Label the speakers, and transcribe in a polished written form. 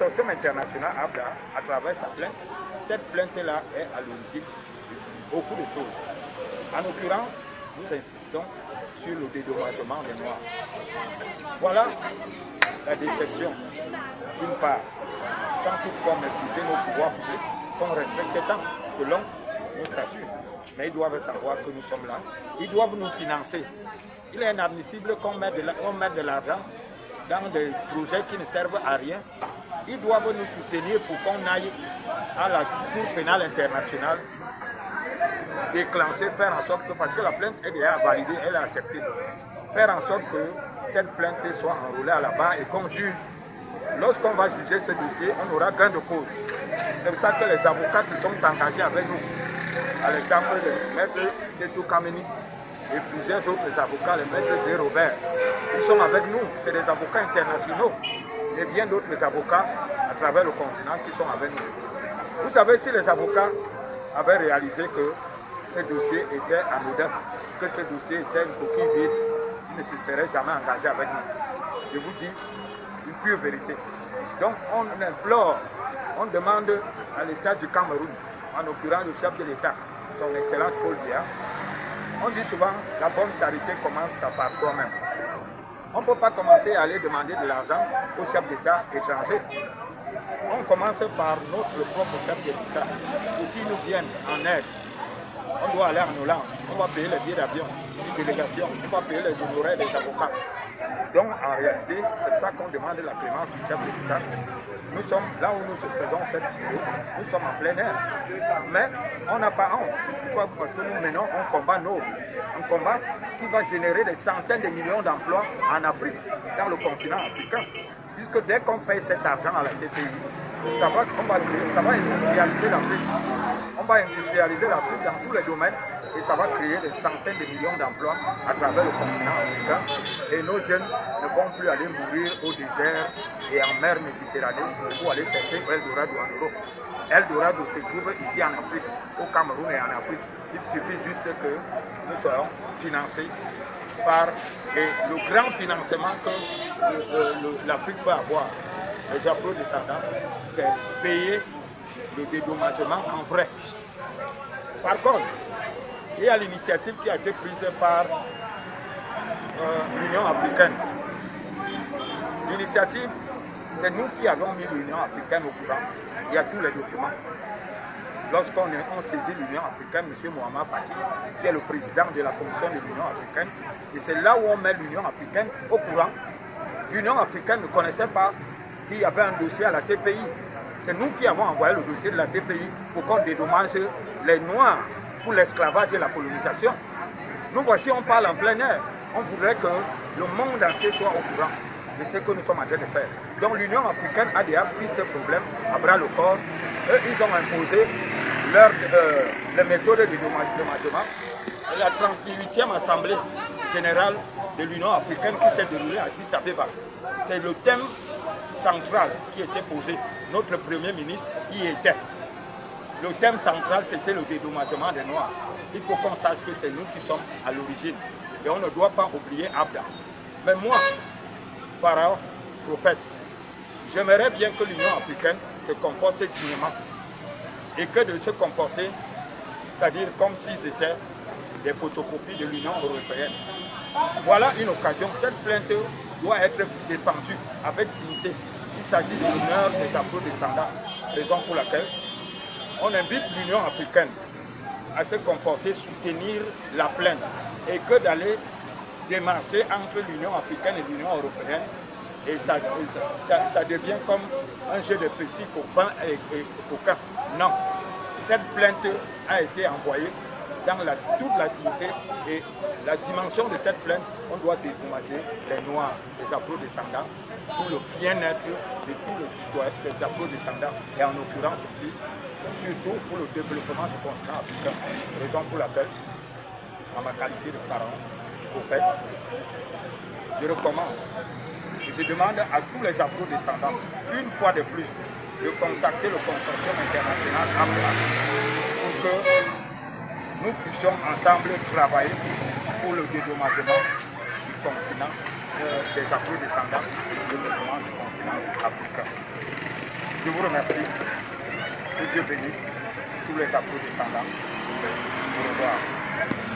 Speaker 1: consortium international ABDA, à travers sa plainte, cette plainte-là est à l'origine de beaucoup de choses. En l'occurrence, nous insistons sur le dédommagement des Noirs. Voilà la déception, d'une part, sans toutefois maîtriser nos pouvoirs publics, qu'on respecte tant, selon nos statuts. Mais ils doivent savoir que nous sommes là. Ils doivent nous financer. Il est inadmissible qu'on mette de l'argent dans des projets qui ne servent à rien. Ils doivent nous soutenir pour qu'on aille à la Cour pénale internationale, déclencher, faire en sorte que, parce que la plainte est déjà validée, elle est acceptée, faire en sorte que cette plainte soit enrôlée à la barre et qu'on juge. Lorsqu'on va juger ce dossier, on aura gain de cause. C'est pour ça que les avocats se sont engagés avec nous. À l'exemple de maître Ketou Kameni et plusieurs autres avocats, le maître Zé Robert. Ils sont avec nous, c'est des avocats internationaux et bien d'autres avocats à travers le continent qui sont avec nous. Vous savez, si les avocats avaient réalisé que ce dossier était anodin, que ce dossier était une coquille vide, ils ne se seraient jamais engagés avec nous. Je vous dis une pure vérité. Donc on implore, on demande à l'État du Cameroun, en l'occurrence le chef de l'État, son Excellence Paul Biya, on dit souvent la bonne charité commence par soi-même. On ne peut pas commencer à aller demander de l'argent au chef d'État étranger. On commence par notre propre chef d'État pour qu'il nous vienne en aide. On doit aller en Hollande, on va payer les billets d'avion, une délégation, on va payer les honoraires des avocats. Donc en réalité, c'est pour ça qu'on demande la clémence du chef de l'État. Nous sommes là où nous faisons cette vidéo, nous sommes en plein air. Mais on n'a pas honte. Pourquoi? Parce que nous menons un combat noble, un combat qui va générer des centaines de millions d'emplois en Afrique, dans le continent africain. Puisque dès qu'on paye cet argent à la CPI, ça va industrialiser l'Afrique. On va industrialiser l'Afrique dans tous les domaines et ça va créer des centaines de millions d'emplois à travers le continent africain. Et nos jeunes ne vont plus aller mourir au désert et en mer Méditerranée pour aller chercher Eldorado en Europe. Eldorado se trouve ici en Afrique, au Cameroun et en Afrique. Il suffit juste que nous soyons financés par le grand financement que l'Afrique peut avoir. Les applaudissements, c'est payer le dédommagement en vrai. Par contre, il y a l'initiative qui a été prise par l'Union africaine. L'initiative, c'est nous qui avons mis l'Union africaine au courant. Il y a tous les documents. Lorsqu'on saisit l'Union africaine, M. Mohamed Baki, qui est le président de la commission de l'Union africaine, et c'est là où on met l'Union africaine au courant. L'Union africaine ne connaissait pas qu'il y avait un dossier à la CPI. C'est nous qui avons envoyé le dossier de la CPI pour qu'on dédommage les Noirs pour l'esclavage et la colonisation. Nous voici, on parle en plein air. On voudrait que le monde entier soit au courant de ce que nous sommes en train de faire. Donc l'Union africaine a déjà pris ce problème à bras le corps. Eux, ils ont imposé les méthodes de dédommagement. La 38e Assemblée générale de l'Union africaine qui s'est déroulée à Addis Abeba. C'est le thème central qui était posé. Notre Premier ministre y était. Le thème central, c'était le dédommagement des Noirs. Il faut qu'on sache que c'est nous qui sommes à l'origine. Et on ne doit pas oublier Abda. Mais moi, pharaon, prophète, j'aimerais bien que l'Union africaine se comporte dignement. Et que de se comporter, c'est-à-dire comme s'ils étaient des photocopies de l'Union européenne. Voilà une occasion. Cette plainte doit être défendue avec dignité. Il s'agit de l'honneur des afro-descendants. Raison pour laquelle on invite l'Union africaine à se comporter, soutenir la plainte et que d'aller démarcher entre l'Union africaine et l'Union européenne. Et ça devient comme un jeu de petits copains et coquins. Non, cette plainte a été envoyée dans toute la dignité et la dimension de cette plainte, on doit dédommager les Noirs, les afro-descendants, pour le bien-être de tous les citoyens, les afro-descendants, et en l'occurrence aussi, surtout pour le développement du continent africain. Raison pour laquelle, en ma qualité de parent, prophète, je recommande et je demande à tous les afro-descendants, une fois de plus, de contacter le consortium international AMLA pour que nous puissions ensemble travailler pour le dédommagement du continent des afro-descendants et le développement du continent africain. Je vous remercie. Que Dieu bénisse tous les applaudissants. Au revoir.